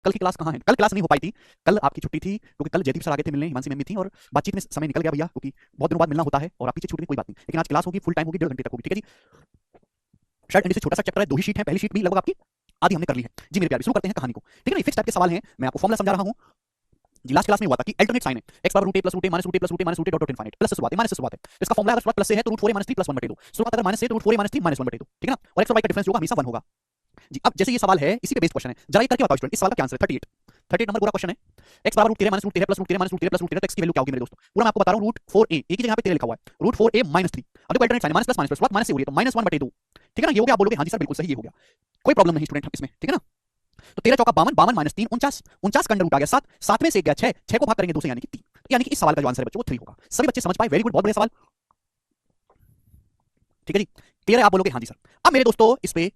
कल की क्लास कहाँ है? कल क्लास नहीं हो पाई थी, कल आपकी छुट्टी थी क्योंकि कल जयदीप सर आ गए थे मिलने, हिमांशी मैम भी थी और बातचीत में समय निकल गया भैया, क्योंकि बहुत दिनों बाद मिलना होता है और आप पीछे छूट गए, कोई बात नहीं। लेकिन आज क्लास होगी, फुल टाइम होगी, 1.5 घंटे तक होगी, ठीक है जी। शायद से छोटा सा चैप्टर है, 2 ही शीट है, पहली शीट भी लगभग आपकी आधी हमने कर ली है जी मेरे प्यारे। शुरू करते हैं कहानी को, ठीक है ना। फिक्स टाइप के सवाल हैं, मैं आपको फॉर्मूला समझा रहा हूं जी। लास्ट क्लास में हुआ था कि अल्टरनेट साइन है, x बराबर root a plus root a minus root a plus root a minus root a dot dot infinite, plus से शुरुआत है, माइनस से शुरुआत है। तो इसका फॉर्मूला अगर शुरुआत प्लस से है तो रूट 4a माइनस 3 प्लस 1 बटे 2, शुरुआत अगर माइनस से तो रूट 4a माइनस 3 माइनस 1 बटे 2, ठीक है ना। और x और y का डिफरेंस जो होगा हमेशा 1 होगा जी। अब जैसे ये सवाल है, इसी पे बेस्ड क्वेश्चन है, जरा ये करके बताओ स्टूडेंट, इस सवाल का क्या आंसर है? 38 नंबर पूरा क्वेश्चन है। x बराबर root 13 minus root 13 plus root 13 minus root 13 plus root 13, तो x की वैल्यू क्या होगी मेरे दोस्तों? पूरा मैं आपको बता रहा हूं। रूट 4a, एक ही जगह पे 13 लिखा हुआ है, रूट 4a माइनस 3। अब देखो alternate sign minus plus minus plus, शुरुआत माइनस से हो रही है तो माइनस 1 बटे 2, ठीक है ना। ये हो गया, आप बोलोगे हां जी सर बिल्कुल सही, ये हो गया, कोई प्रॉब्लम नहीं स्टूडेंट इसमें, ठीक है ना। तो 13 चौका 52, 52 माइनस 3 49, 49 का अंडर रूट आ गया 7, 7 में से 1 गया 6, 6 को भाग करेंगे 2 से यानी कि 3, यानी कि इस सवाल का जो आंसर है बच्चों वो 3 होगा। सभी बच्चे समझ पाए? वेरी गुड, बहुत बढ़िया सवाल, ठीक है जी। क्लियर है? आप बोलोगे हां जी सर। अब मेरे दोस्तों इस पे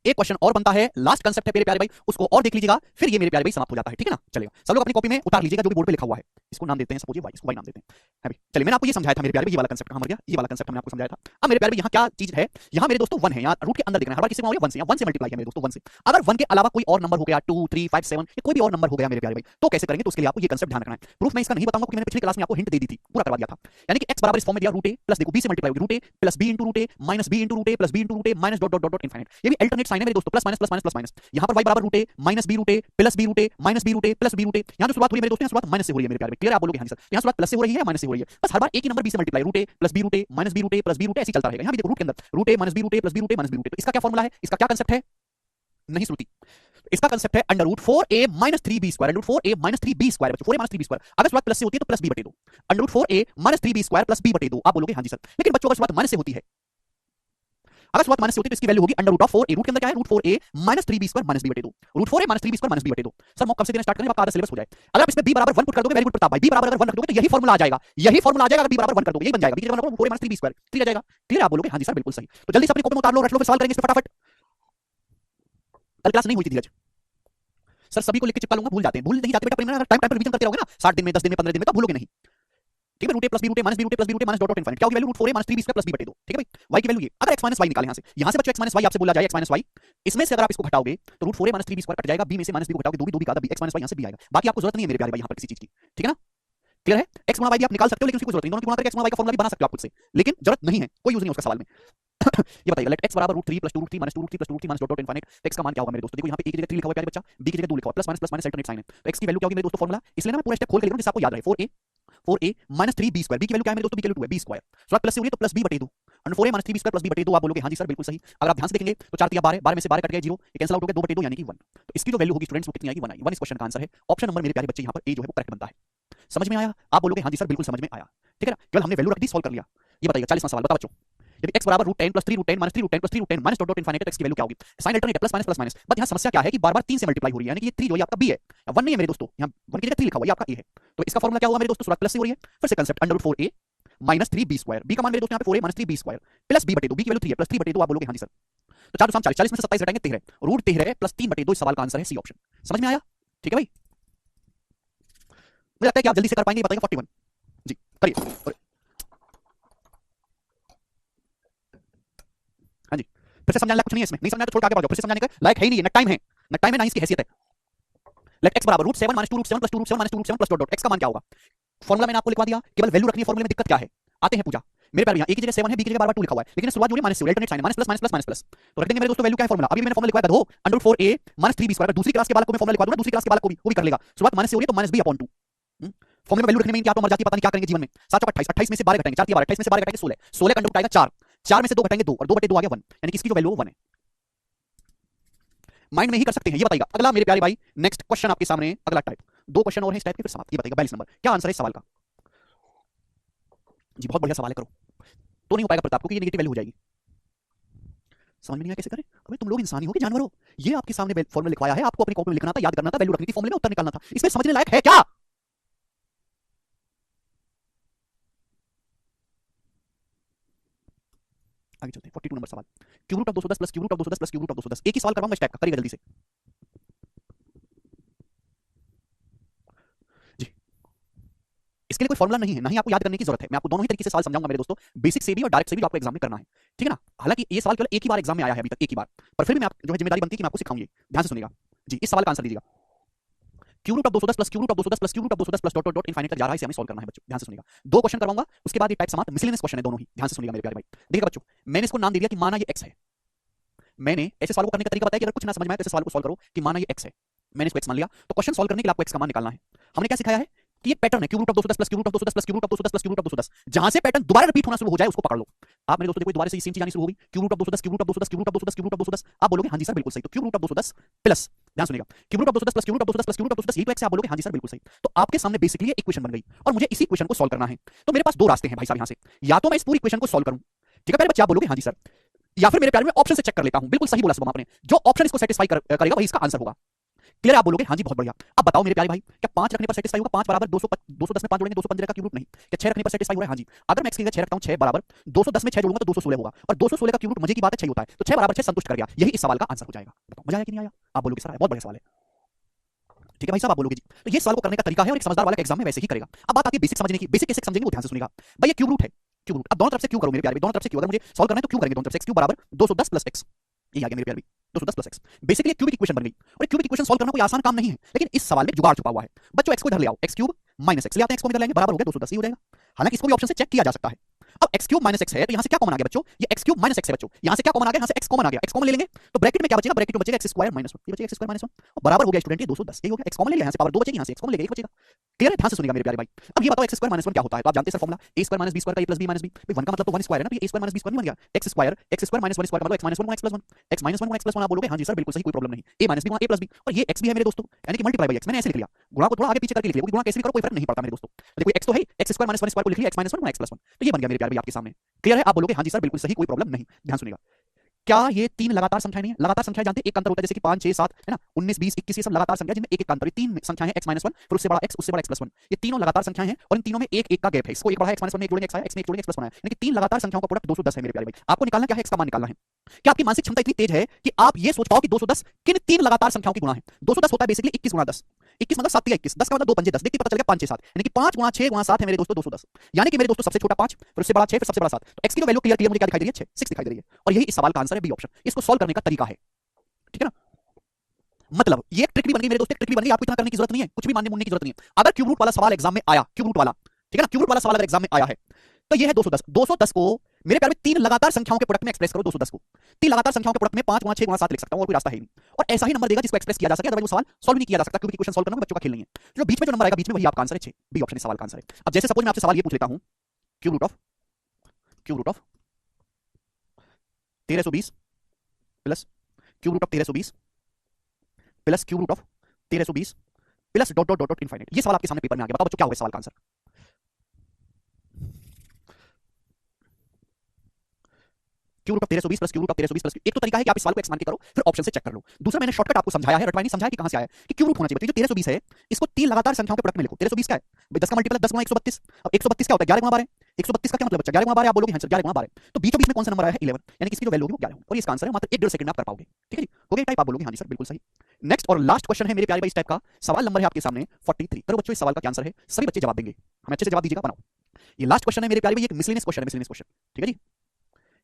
एक क्वेश्चन और बनता है, लास्ट कांसेप्ट है मेरे प्यारे भाई, उसको और देख लीजिएगा, फिर ये मेरे प्यारे भाई समाप्त हो जाता है, ठीक है ना। चलेगा, सब लोग अपनी कॉपी में उतार लीजिएगा जो भी बोर्ड पे लिखा हुआ है, इसको नाम देते हैं सपोज ये वाई, इसको वाई नाम देते हैं, है भाई। चलिए, मैंने आपको ये समझाया था मेरे प्यारे भाई, ये वाला कांसेप्ट कहां मर गया, ये वाला कांसेप्ट हमने आपको समझाया था। अब मेरे प्यारे भाई यहाँ क्या चीज है, यहाँ मेरे दोस्तों 1 है, यहाँ रूट के अंदर देखना है, हर बार किसी को 1 से, 1 से मल्टीप्लाई है मेरे दोस्तों 1 से। अगर 1 के अलावा कोई और नंबर हो गया 2 3 5 7 या कोई भी और नंबर हो गया मेरे प्यारे भाई, तो कैसे करेंगे? तो उसके लिए आपको ये कांसेप्ट ध्यान रखना है। प्रूफ मैं इसका नहीं बताऊंगा क्योंकि मैंने पिछली क्लास में आपको हिंट दे दी थी, पूरा करवा दिया था। यानी कि x बराबर इस फॉर्म में दिया रूट a प्लस, देखो b से मल्टीप्लाई होगी, root a plus b into root a minus b into root a plus b into root a minus dot dot dot dot infinite. ये भी अल्टरनेट साइन है मेरे दोस्तों, plus minus plus minus plus minus. यहाँ पर y बराबर root a minus b root a plus b root a minus b root a plus b root a। यहाँ जो शुरुआत हो रही है मेरे दोस्तों, यहाँ शुरुआत माइनस से हो रही है मेरे प्यारे। क्लियर? आप बोलोगे हां जी सर। यहाँ शुरुआत प्लस से हो रही है, माइनस से हो रही है, बस हर बार एक ही नंबर b से multiply, root a plus b root a minus b root a plus b root a, ऐसे चलता रहेगा। यहाँ भी देखो रूट के अंदर root a minus b root a plus b root a minus b root a। तो इसका क्या फॉर्मूला है, इसका क्या कांसेप्ट है? नहीं श्रुति, इसका कांसेप्ट है under root 4a minus 3b square, under root 4a minus 3b square, बच्चों 4a माइनस 3b स्क्वायर। अगर शुरुआत प्लस से होती है तो प्लस b बटे 2, under root 4a minus 3b square plus b बटे 2। आप बोलोगे हां जी सर। लेकिन बच्चों अगर शुरुआत माइनस से होती है, अगर शुरुआत माइनस से होती है तो इसकी वैल्यू होगी under root of 4a, root के अंदर क्या है, root 4a minus 3b square minus b बटे 2, root 4a minus 3b square minus b बटे 2। सर मॉक कब से देना स्टार्ट करें जब आपका आधा सिलेबस हो जाए? अगर आप इसमें b बराबर 1 पुट कर दोगे, वेरी गुड प्रताप भाई, b बराबर अगर 1 रख दोगे तो यही फॉर्मूला आ जाएगा, यही फॉर्मूला आ जाएगा। अगर b बराबर 1 कर दोगे यही बन जाएगा, b की जगह 4a माइनस 3b स्क्वायर 3 आ जाएगा। क्लियर? आप बोलोगे हां जी सर बिल्कुल सही। तो जल्दी से अपनी कॉपी में उतार लो, रट लो, फिर सवाल करेंगे इस पे फटाफट। कल क्लास नहीं हुई थी धीरज सर, सभी को लिख के चिपका लूंगा, भूल जाते हैं, भूल नहीं जाते बेटा, टाइम टाइम पर रिवीजन करते रहोगे ना, 60 दिन में 10 दिन में 15 दिन में, तो भूलोगे नहीं, ठीक है। Root a plus b root a minus b root a plus b root a minus dot dot infinite, क्या होगी value? Root 4a minus 3b square plus b बटे 2, ठीक है भाई। y की वैल्यू ये, अगर x माइनस y निकाले यहाँ से बच्चों x माइनस y आपसे बोला जाए, x माइनस y, इसमें से अगर आप इसको घटाओगे तो root 4a minus 3b square cut जाएगा, b में से माइनस b को घटाओगे, 2 भी 2 भी का x माइनस y यहाँ से b आएगा। बाकी आपको जरूरत नहीं है मेरे प्यारे भाई यहाँ पर किसी चीज की, ठीक है ना। क्लियर है? x गुणा y भी आप निकाल सकते हो, लेकिन उसकी कोई जरूरत नहीं, दोनों की गुणा करके x गुणा y का फॉर्मूला भी बना सकते हो आप खुद से, लेकिन जरूरत नहीं है, कोई यूज नहीं है उसका सवाल में। ये बताइए, लेट x बराबर root 3 plus 2 root 3 minus 2 root 3 plus 2 root 3 minus dot dot infinite, तो x का मान क्या होगा मेरे दोस्तों? देखो यहाँ पे a की जगह 3 लिखा हुआ है प्यारे बच्चा, b की जगह 2 लिखा हुआ है, प्लस माइनस अल्टरनेट साइन है, तो x की वैल्यू क्या होगी मेरे दोस्तों? फॉर्मूला इसलिए ना मैं पूरा स्टेप खोल के लिख रहा हूं जिससे आपको याद रहे। 4a minus 3b square, b की वैल्यू क्या है मेरे दोस्तों? b की वैल्यू 2 है, b स्क्वायर, शुरुआत प्लस से हो रही है तो प्लस b बटे 2, under 4a minus 3b square plus b बटे 2। आप बोलोगे हां जी सर बिल्कुल सही। अगर आप ध्यान से देखेंगे तो 4 3 12, 12 में से 12 कट गए 0, ये कैंसिल आउट हो गया, 2 बटे 2 यानी कि 1। तो इसकी जो वैल्यू होगी स्टूडेंट्स वो कितनी आएगी? 1 आएगी। 1 इस क्वेश्चन का आंसर है। ऑप्शन नंबर मेरे प्यारे बच्चे यहाँ पर ए जो है वो करेक्ट बनता है। समझ में आया? आप बोलोगे हां जी सर बिल्कुल समझ में आया, ठीक है ना। केवल हमने वैल्यू रख दी, सॉल्व कर लिया। ये बताइए 40वां सवाल, बताओ बच्चों, यदि x बराबर root 10 plus 3 root 10 minus 3 root 10 plus 3 root 10 minus dot dot infinite, तो x की वैल्यू क्या होगी? साइन अल्टरनेट है, plus minus plus minus, but यहाँ समस्या क्या है कि बार-बार 3 से मल्टीप्लाई हो रही है, यानी कि ये 3 जो है आपका b है, 1 नहीं है मेरे दोस्तों, यहाँ 1 की जगह 3 लिखा हुआ है, ये आपका a है। तो इसका फॉर्मूला क्या होगा मेरे दोस्तों? शुरुआत प्लस से हो रही है, फिर से concept under root 4a minus 3b square, b का मान मेरे दोस्तों यहाँ पे 4a minus 3b square plus b बटे 2, b की वैल्यू 3 है, प्लस 3 बटे 2। आप बोलोगे हां जी सर। तो 4 2 40, 40 में से 27 घटाएंगे 13, रूट 13 प्लस 3 बटे 2, इस सवाल का आंसर है सी ऑप्शन। समझ में आया? ठीक है भाई, मुझे लगता है कि आप जल्दी से कर पाएंगे। बताइए 41 जी, करिए। हाँ जी, फिर से समझाने कुछ नहीं है इसमें, नहीं समझना तो छोड़ के आगे बढ़ जाओ, फिर से समझाने का लायक है ही नहीं है, न टाइम है, न टाइम है ना इसकी हैसियत है। लेट x बराबर root 7 minus 2 root 7 plus 2 root 7 minus 2 root 7 plus dot dot, x का मान क्या होगा? फॉर्मूला मैंने आपको लिखवा दिया, केवल वैल्यू रखनी है, फॉर्मूले में दिक्कत क्या है? आते हैं पूजा मेरे प्यारे, यहाँ a की जगह 7 है, b की जगह बार-बार 2 लिखा हुआ है, लेकिन शुरुआत जो है माइनस से, alternate sign minus plus minus plus minus plus, तो रख देंगे मेरे दोस्तों वैल्यू क्या है? फॉर्मूला अभी मैंने फॉर्मूला लिखवाया था, दो under 4a minus 3b square. दूसरी क्लास के बालक को मैं फॉर्मूला लिखवा दूंगा, दूसरी क्लास के बालक को भी वो भी कर लेगा। शुरुआत माइनस से हो रही है तो माइनस b अपॉन 2, फॉर्मूले में वैल्यू रखने में क्या तो मर जाती है, पता नहीं क्या करेंगे जीवन में। 7 28, 28 में से 12 घटाएंगे, 4 12, 28 में से 12 घटाएंगे 16, 16 का अंडर रूट आएगा 4, 4 में से 2 घटाएंगे 2, और 2 बटे 2 आ गया 1, यानी कि इसकी जो वैल्यू 1 है। माइंड में ही कर सकते हैं। ये बताइएगा अगला मेरे प्यारे भाई, नेक्स्ट क्वेश्चन आपके सामने, अगला टाइप, 2 क्वेश्चन और हैं इस टाइप के, फिर समाप्त। ये बताइएगा 42 नंबर, क्या आंसर है इस सवाल का? जी बहुत बढ़िया सवाल है, करो तो नहीं हो पाएगा प्रताप, क्योंकि ये नेगेटिव वैल्यू हो जाएगी। समझ में नहीं आया कैसे करें? अबे तुम लोग इंसान ही हो कि जानवर हो? ये आपके सामने फॉर्मूला लिखवाया है, आपको अपनी कॉपी में लिखना था, याद करना था, वैल्यू रखनी थी, फॉर्मूले में उत्तर निकालना था। इसमें समझने लायक है क्या? आगे चलते हैं 42 नंबर सवाल, cube root of 210 plus cube root of 210 plus cube root of 210। एक ही सवाल करवाऊंगा इस टाइप का, करिएगा जल्दी से जी। इसके लिए कोई फॉर्मूला नहीं है, ना ही आपको याद करने की जरूरत है। मैं आपको दोनों ही तरीके से सवाल समझाऊंगा मेरे दोस्तों, बेसिक से भी और डायरेक्ट से भी, जो आपको एग्जाम में करना है, ठीक है ना। हालांकि ये सवाल केवल एक ही बार एग्जाम में आया है अभी तक, एक ही बार, पर फिर भी मैं जो है जिम्मेदारी बनती है कि मैं आपको सिखाऊंगी। ध्यान से सुनिएगा जी, इस सवाल का आंसर दीजिएगा। Cube root of 210 plus cube root of 210 plus cube root of 210 plus dot dot dot infinite तक जा रहा है, इसे हमें सॉल्व करना है बच्चों, ध्यान से सुनिएगा। दो क्वेश्चन करवाऊंगा, उसके बाद ये टाइप समाप्त, मिसलेनियस क्वेश्चन है दोनों ही, ध्यान से सुनिएगा मेरे प्यारे भाई। देखिए बच्चों, मैंने इसको नाम दे दिया कि माना ये x है। मैंने ऐसे सवाल को करने का तरीका बताया कि अगर कुछ ना समझ में आए तो ऐसे सवाल को सॉल्व करो कि माना ये x है, मैंने इसको x मान लिया, तो क्वेश्चन सॉल्व करने के लिए आपको x का मान निकालना है। हमने क्या सिखाया है कि ये पैटर्न है, cube root of 210 plus cube root of 210 plus cube root of 210 plus cube root of 210, जहां से पैटर्न दोबारा रिपीट होना शुरू हो जाए उसको पकड़ लो। आप मेरे दोस्तों देखो दोबारा से सेम चीज आनी शुरू होगी, cube root of 210 cube root of 210 cube root of 210 cube root of 210, आप बोलोगे हां जी सर बिल्कुल सही, तो क्यूब रूट ऑफ 210 प्लस, ध्यान सुनिएगा, cube root of 210 plus cube root of 210 plus cube root of 210, ये तो x है, आप बोलोगे हां जी सर बिल्कुल सही। तो आपके सामने बेसिकली ये इक्वेशन बन गई और मुझे इसी इक्वेशन को सॉल्व करना है। तो मेरे पास दो रास्ते हैं भाई साहब यहां से, या तो मैं इस पूरी इक्वेशन को सॉल्व करूं, ठीक है पहले बच्चे आप बोलोगे हां जी सर, या फिर मेरे प्यारे में ऑप्शन से चेक कर लेता हूं, बिल्कुल सही बोला शुभम आपने, जो ऑप्शन इसको सेटिस्फाई करेगा वही इसका आंसर होगा। क्लियर, आप बोलोगे हां जी बहुत बढ़िया। अब बताओ मेरे प्यारे भाई, क्या 5 रखने पर सेटिस्फाई होगा? 5 बराबर 210 में 5 जोड़ेंगे 215 का क्यूब रूट नहीं, क्या 6 रखने पर सेटिस्फाई हो रहा है? हां जी। अगर मैं x की जगह 6 रखता हूं, 6 बराबर 210 में 6 जोड़ूंगा तो 216 होगा, और 216 का क्यूब रूट मजे की बात है 6 होता है, तो 6 बराबर 6 संतुष्ट कर गया, यही इस सवाल का आंसर हो जाएगा। बताओ मजा आया कि नहीं आया? आप बोलोगे सर बहुत बढ़िया सवाल है, ठीक है भाई साहब, आप बोलोगे जी। तो ये सवाल को करने का तरीका है और एक समझदार वाला एग्जाम में वैसे ही करेगा। अब बात आती है बेसिक समझने की, बेसिक कैसे समझेंगे वो ध्यान से सुनिएगा भाई। ये क्यूब रूट है, क्यूब रूट, अब दोनों तरफ से क्यूब करो मेरे प्यारे, दोनों तरफ से क्यूब, अगर मुझे सॉल्व करना है तो क्यूब करेंगे दोनों तरफ से, x क्यूब बराबर 210 प्लस x, ये आ गया मेरे प्यारे 210 plus x, basically cubic equation बन गई। और क्यूबिक इक्वेशन सॉल्व करना कोई आसान काम नहीं है, लेकिन इस सवाल में जुगाड़ छुपा हुआ है। बच्चों x को इधर ले आओ, x क्यूब माइनस x ले आते हैं, x को इधर लाएंगे बराबर हो गया 210, ये हो जाएगा। हालांकि इसको भी ऑप्शन से चेक किया जा सकता है। अब x क्यूब माइनस x है तो यहां से क्या कॉमन आ गया बच्चों? ये x क्यूब माइनस x है बच्चों, यहां से क्या कॉमन आ गया? यहां से x कॉमन आ गया, x कॉमन ले लेंगे तो ब्रैकेट में क्या बचेगा? ब्रैकेट में बचेगा x स्क्वायर माइनस 1, ये बचेगा x स्क्वायर माइनस 1 और बराबर हो गया स्टूडेंट ये 210, ये हो गया। x कॉमन ले लिया, यहां से पावर 2 बचेगी, यहां से x कॉमन ले गया 1 बचेगा। क्लियर है? ध्यान से सुनिएगा मेरे प्यारे भाई। अब ये बताओ x स्क्वायर माइनस 1 क्या होता है? तो आप जानते हैं sir formula a square minus b square का a plus b minus b, भाई 1 का मतलब तो 1 स्क्वायर है ना, तो ये a square minus b square नहीं बन गया, x स्क्वायर माइनस 1 स्क्वायर का मतलब x minus 1 x plus 1, x minus 1 x plus 1, आप बोलोगे हां जी सर बिल्कुल सही, कोई प्रॉब्लम नहीं, a minus b a plus b, और ये x भी है मेरे दोस्तों, यानी कि मल्टीप्लाई बाय x, मैंने ऐसे लिख लिया, गुणा को थोड़ा आगे पीछे करके लिख लिया, गुणा कैसे भी करो कोई फर्क नहीं पड़ता मेरे दोस्तों। देखो x तो है, x स्क्वायर माइनस 1 स्क्वायर को लिख लिया, x माइनस 1 x प्लस 1, तो ये बन गया मेरे प्यारे भाई आपके सामने। क्लियर है? आप बोलोगे हां जी सर बिल्कुल सही, कोई प्रॉब्लम नहीं। ध्यान सुनिएगा, क्या ये तीन लगातार संख्याएं नहीं है? लगातार संख्याएं जानते हैं एक अंतर होता है, जैसे कि 5 6 7 है ना, 19 20 21, ये सब लगातार संख्या जिनमें एक एक अंतर है। तीन संख्याएं हैं x माइनस 1, फिर उससे बड़ा x, उससे बड़ा x प्लस 1, ये तीनों लगातार संख्याएं हैं और इन तीनों में एक एक का गैप है। इसको एक बड़ा x माइनस 1 में एक जोड़ेंगे x आया, x में एक जोड़ेंगे x प्लस 1 आया, यानी कि तीन लगातार संख्याओं का प्रोडक्ट 210 है मेरे प्यारे भाई। आपको निकालना क्या है? x का मान निकालना है। क्या आपकी मानसिक क्षमता इतनी तेज है कि आप ये सोच पाओ कि 210 किन तीन लगातार संख्याओं की गुणा है? 210 होता है बेसिकली 21 गुणा 10, 21 मतलब 7 21, 10 का मतलब 2 पंजे 10, देखते पता चल गया 5 6 7, यानी कि 5 गुणा 6 गुणा 7 है मेरे दोस्तों 210, यानी कि मेरे दोस्तों सबसे छोटा 5, फिर उससे बड़ा 6, फिर सबसे बड़ा 7, तो x की जो वैल्यू क्लियर मुझे क्या दिखाई दे रही है? 6 दिखाई दे रही है, और यही इस सवाल का आंसर है, बी ऑप्शन। इसको सॉल्व करने का तरीका है, ठीक है ना। मतलब ये ट्रिक भी बन गई मेरे दोस्त, ट्रिक भी बन गई, आपको इतना करने की जरूरत नहीं है, कुछ भी मानने मुनने की जरूरत नहीं है। अगर क्यूब रूट वाला सवाल एग्जाम में आया, क्यूब रूट वाला, ठीक है ना, क्यूब रूट वाला सवाल अगर एग्जाम में आया है तो ये है 210, 210 को मेरे प्यारे में तीन लगातार संख्याओं के प्रोडक्ट में एक्सप्रेस करो। 210 को तीन लगातार संख्याओं के प्रोडक्ट में 5 गुणा 6 गुणा 7 लिख सकता हूं, और कोई रास्ता है नहीं, और ऐसा ही नंबर देगा जिसको एक्सप्रेस किया जा सके, अदरवाइज वो सवाल सॉल्व नहीं किया जा सकता, क्योंकि इक्वेशन सॉल्व करना बच्चों का खेल नहीं है। जो बीच में जो नंबर आएगा बीच में वही आपका आंसर है 6, बी ऑप्शन इस सवाल का आंसर है। अब जैसे सपोज मैं आपसे सवाल ये पूछ लेता हूं, cube root of 1320 plus cube root of 1320 plus cube root of 1320 plus dot dot dot dot infinite, ये सवाल आपके सामने पेपर में आ गया, बताओ बच्चों क्या होगा इस सवाल का answer? Cube root of 1320 plus cube root of 1320 plus, एक तो तरीका है कि आप इस सवाल को एक्स मान के करो, फिर ऑप्शन से चेक कर लो। दूसरा मैंने शॉर्टकट आपको समझाया है, रटवाई नहीं समझाया कि कहां से आया है, कि क्यूब रूट होना चाहिए। जो 1320 है इसको तीन लगातार संख्याओं के प्रोडक्ट में लिखो। 1320 क्या है? 10 का मल्टीपल 10 गुणा 132, अब 132 क्या होता है? 11 गुणा 12, 132 का क्या मतलब बच्चा? 11 गुणा 12, आप बोलोगे हां सर 11 गुणा 12, तो बीचों बीच में कौन सा नंबर आया है? 11, यानी कि इसकी जो वैल्यू होगी वो 11 होगी, और इसका आंसर है मात्र 1.5 सेकंड में आप कर पाओगे, ठीक है जी, हो गया टाइप, आप बोलोगे हां जी सर बिल्कुल सही। नेक्स्ट और लास्ट क्वेश्चन है मेरे प्यारे भाई इस टाइप का, सवाल नंबर है आपके सामने 43, करो बच्चों इस सवाल का क्या आंसर है? सभी बच्चे जवाब देंगे, हमें अच्छे से जवाब दीजिएगा, बनाओ। ये लास्ट क्वेश्चन है मेरे प्यारे भाई, एक मिसलेनियस क्वेश्चन है, मिसलेनियस क्वेश्चन, ठीक है जी,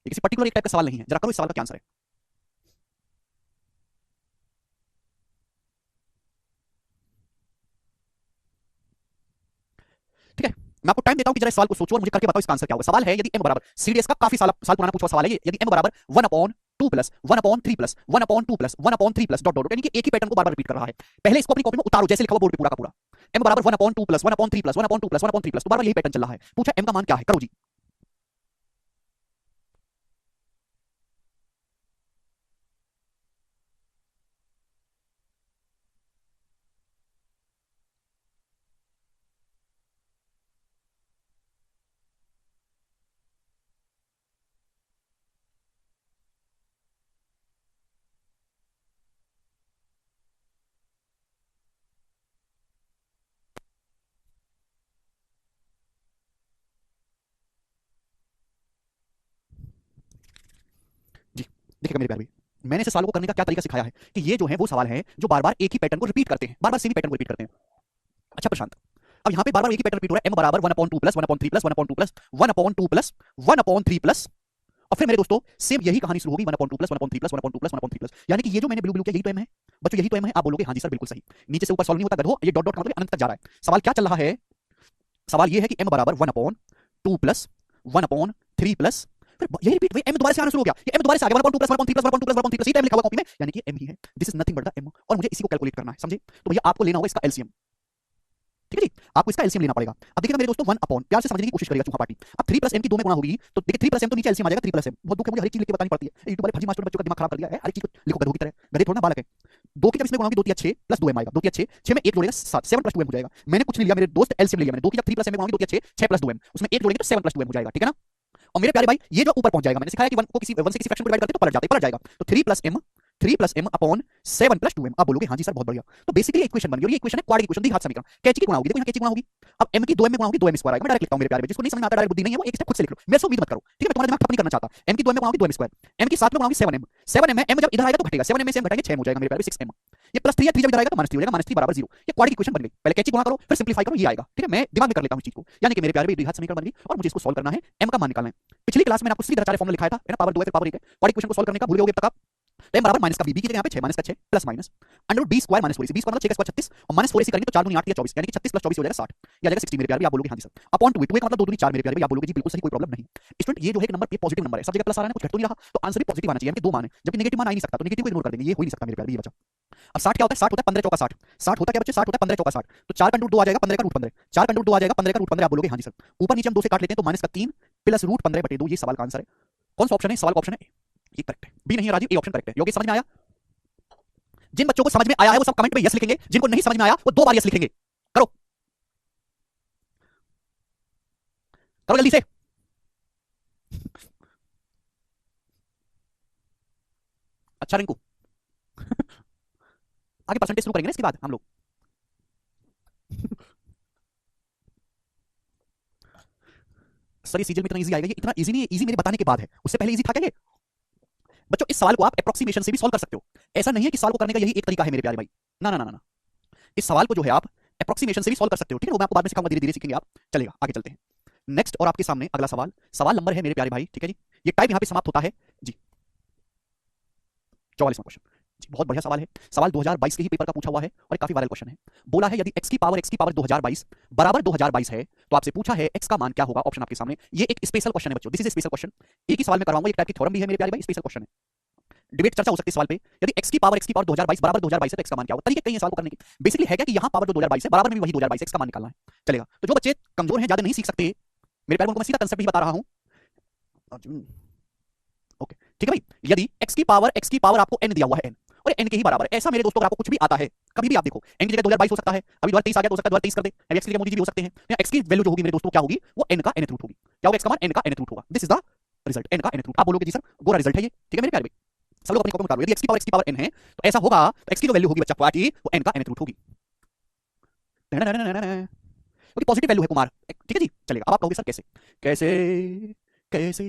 ये किसी पर्टिकुलर एक टाइप का सवाल नहीं है, जरा करो इस सवाल का क्या आंसर है? ठीक है, मैं आपको टाइम देता हूं कि जरा इस सवाल को सोचो और मुझे करके बताओ इसका आंसर क्या होगा। सवाल है यदि m बराबर, सीडीएस का काफी साल पुराना पूछा सवाल है ये, यदि m बराबर 1/2 plus 1/3 plus 1/2 plus 1/3 plus dot dot, यानी कि एक ही पैटर्न को बार-बार रिपीट कर रहा है। पहले इसको अपनी कॉपी में उतारो जैसे लिखा हुआ बोर्ड पे पूरा का पूरा, m बराबर 1/2 प्लस 1/3 प्लस 1/2 प्लस 1/3 प्लस, तो बार-बार यही पैटर्न चल रहा है। पूछा m का मान क्या है, करो जी। जी देखिएगा मेरे प्यारे भाई, मैंने इस सवाल को करने का क्या तरीका सिखाया है कि ये जो है वो सवाल है जो बार-बार एक ही पैटर्न को रिपीट करते हैं, बार-बार सेम पैटर्न को रिपीट करते हैं। अच्छा प्रशांत, अब यहाँ पे बार-बार एक ही पैटर्न रिपीट हो रहा है, m बराबर 1/2 plus 1/3 plus 1/2 plus 1/2 plus 1/2 plus 1/3 plus और फिर मेरे दोस्तों सेम यही कहानी शुरू होगी 1/2 प्लस 1/3 प्लस 1/2 प्लस 1/3 प्लस, यानी कि ये जो मैंने ब्लू ब्लू किया यही तो m है बच्चों, यही तो m है। आप बोलोगे हाँ जी सर बिल्कुल सही, नीचे से ऊपर सॉल्व नहीं होता गधो, ये डॉट डॉट का मतलब अनंत तक जा रहा है। सवाल क्या चल रहा है, सवाल ये है कि m बराबर 1/2 प्लस 1/3 प्लस, फिर यही रिपीट, वही m दोबारा से आना शुरू हो गया, ये m दोबारा से आ गया 1/2 प्लस 1/3 प्लस 1/2 प्लस 1/3 प्लस, ये टाइम लिखा हुआ कॉपी में, यानी कि m ही है, this is nothing but the m, और मुझे इसी को कैलकुलेट करना है, समझे। तो भैया आपको लेना होगा इसका एलसीएम, ठीक है जी, आपको इसका एलसीएम लेना पड़ेगा। अब देखिए मेरे दोस्तों 1 अपॉन, प्यार से समझने की कोशिश करेगा चूहा पार्टी, अब 3 प्लस m की 2 में गुणा होगी तो देखिए 3 प्लस m तो नीचे एलसीएम आ जाएगा 3 प्लस m, बहुत दुख है मुझे, हर एक चीज लिख के बतानी पड़ती है, यूट्यूब वाले फर्जी मास्टर ने बच्चों का दिमाग खराब कर दिया है, हर एक चीज को लिखो गधों की तरह, गधे थोड़ा ना बालक है। 2 की जब इसमें गुणा होगी 2 3 6 प्लस 2m आएगा, 2 3 6 6 में 1 जोड़ेगा 7 7 प्लस 2m हो जाएगा। मैंने कुछ नहीं लिया मेरे दोस्त, एलसीएम ले लिया मैंने, 2 की जब 3 प्लस m में गुणा होगी 2 3 6 6 प्लस 2m, उसमें 1 जोड़ेंगे तो 7 प्लस 2m हो जाएगा, ठीक है ना। और मेरे प्यारे भाई ये जो ऊपर पहुंच जाएगा, मैंने सिखाया कि 1 को किसी 1 से किसी फ्रैक्शन को डिवाइड करते हैं तो पलट जाएगा, तो 3 plus m upon 7 plus 2m, आप बोलोगे हाँ जी सर बहुत बढ़िया। तो बेसिकली इक्वेशन बन गई, और ये इक्वेशन है क्वाड्रेटिक इक्वेशन, द्विघात समीकरण, कैंची की गुणा होगी, देखो यहाँ कैंची गुणा होगी, अब m की 2m में गुणा होगी 2m स्क्वायर आएगा, मैं डायरेक्ट लिखता हूं मेरे प्यारे भाई, जिसको नहीं समझ में आता डायरेक्ट बुद्धि नहीं है वो एक स्टेप खुद से लिख लो, मेरे से उम्मीद मत करो, ठीक है, मैं तुम्हारा दिमाग खराब नहीं करना चाहता। m की 2m में गुणा होगी 2m स्क्वायर, m की 7 में गुणा होगी 7m, 7m है, m जब इधर आएगा तो घटेगा, 7m में से m घटाएंगे 6 हो जाएगा मेरे प्यारे भाई 6m, ये प्लस 3 है, 3 जब इधर आएगा तो -3 हो जाएगा, -3 बराबर 0, ये क्वाड्रेटिक इक्वेशन बन गई। पहले कैंची गुणा करो फिर सिंपलीफाई करो, ये आएगा, ठीक है, मैं दिमाग में कर लेता हूं इस चीज को, यानी कि मेरे प्यारे भाई द्विघात समीकरण बन गई और मुझे इसको सॉल्व करना है, m का मान निकालना है। पिछली क्लास में आपको सीधा 4 फॉर्मूला लिखाया था, है ना, पावर 2 है फिर पावर 1 है, क्वाड्रेटिक इक्वेशन को सॉल्व करने का भूल गए तक आप, तो m बराबर माइनस का b की जगह यहाँ पे 6 माइनस का 6 plus minus under b square minus 4ac, b square मतलब 6 का स्क्वायर 36 और माइनस 4ac करेंगे तो 4 दूनी 8 या 24, यानी कि 36 प्लस 24 हो जाएगा 60, या जाएगा 60 मेरे प्यारे भाई, आप बोलोगे हाँ जी सर। अपॉन 2 का मतलब 2 दूनी 4 मेरे प्यारे भाई, आप बोलोगे जी बिल्कुल सही, कोई प्रॉब्लम नहीं। स्टूडेंट ये जो है एक नंबर, ये पॉजिटिव नंबर है, सब जगह प्लस आ रहा है, कुछ घट तो नहीं रहा, तो आंसर भी पॉजिटिव आना चाहिए, यानी कि 2 मान है, जबकि नेगेटिव मान आ ही नहीं सकता, तो नेगेटिव को इग्नोर कर देंगे, ये हो ही नहीं सकता मेरे प्यारे, ये बचा। अब 60 क्या होता है, 60 होता है 15 चौका 60, 60 होता है क्या बच्चे, 60 होता है 15 चौका 60, तो 4 का रूट 2 आ जाएगा 15 का रूट 15, 4 का रूट 2 आ जाएगा 15 का रूट 15, आप बोलोगे हाँ जी सर। ऊपर नीचे हम 2 से काट लेते हैं तो माइनस का 3 प्लस रूट 15/2, ये सवाल का आंसर है। कौन सा ऑप्शन है, सवाल का ऑप्शन है ये करेक्ट है, बी नहीं है राजीव, ए ऑप्शन करेक्ट है। योगेश समझ में आया, जिन बच्चों को समझ में आया है वो सब कमेंट में यस लिखेंगे, जिनको नहीं समझ में आया वो 2 बार यस लिखेंगे, करो करो जल्दी से। अच्छा रिंकू आगे परसेंटेज शुरू करेंगे ना इसके बाद हम लोग। सर ये सीजन में इतना इजी आएगा, ये इतना इजी नहीं है, इजी मेरे बताने के बाद है, उससे पहले इजी था क्या ये बच्चों। इस सवाल को आप अप्रोक्सीमेशन से भी सॉल्व कर सकते हो, ऐसा नहीं है कि सवाल को करने का यही एक तरीका है मेरे प्यारे भाई, ना ना ना ना, इस सवाल को जो है आप अप्रोक्सीमेशन से भी सॉल्व कर सकते हो, ठीक है, वो मैं आपको बाद में सिखाऊंगा, धीरे धीरे सीखेंगे आप, चलेगा आगे चलते हैं। नेक्स्ट और आपके सामने अगला सवाल, सवाल नंबर है मेरे प्यारे भाई, ठीक है जी, ये टाइप यहां पे समाप्त होता है जी, 44वां क्वेश्चन जी, बहुत बढ़िया सवाल है, सवाल 2022 के ही पेपर का पूछा हुआ है और एक काफी वायरल क्वेश्चन है। बोला है यदि x की पावर 2022 बराबर 2022 है तो आपसे पूछा है x का मान क्या होगा, ऑप्शन आपके सामने, ये एक स्पेशल क्वेश्चन है बच्चों, दिस इज स्पेशल क्वेश्चन, एक ही सवाल में करवाऊंगा, एक टाइप की थ्योरम भी है मेरे प्यारे भाई, स्पेशल क्वेश्चन है, डिबेट चर्चा हो सकती है सवाल पे, यदि x की पावर 2022 बराबर 2022 है तो x का मान क्या होगा, तरीके कई हैं सवाल को करने के, बेसिकली है क्या कि यहां पावर जो 2022 है बराबर में भी वही 2022 x का मान निकालना है, चलेगा। तो जो बच्चे कमजोर हैं, ज्यादा नहीं सीख सकते मेरे प्यारे, उनको मैं सीधा कंसेप्ट ही बता रहा हूं, ओके ठीक है भाई, यदि x की पावर आपको n दिया हुआ है, n और n के ही बराबर है, ऐसा मेरे दोस्तों अगर आपको कुछ भी आता है कभी भी आप देखो, n की जगह 2022 हो सकता है, अभी 2023 आ गया तो हो सकता है 2023 कर दे, x की जगह मोदी जी भी हो सकते हैं, या x की वैल्यू जो होगी मेरे दोस्तों क्या होगी, वो n का nth रूट होगी, क्या होगा, x का मान n का nth रूट होगा, this is the result, n का nth रूट, आप बोलोगे जी सर गोरा रिजल्ट है ये, ठीक है मेरे प्यारे भाई, सब लोग अपनी कॉपी में उतारो, यदि x की पावर n है तो ऐसा होगा, तो x की जो वैल्यू होगी बच्चा पार्टी वो n का nth रूट होगी, क्योंकि पॉजिटिव वैल्यू है कुमार, ठीक है जी, चलेगा। अब आप कहोगे सर कैसे कैसे कैसे,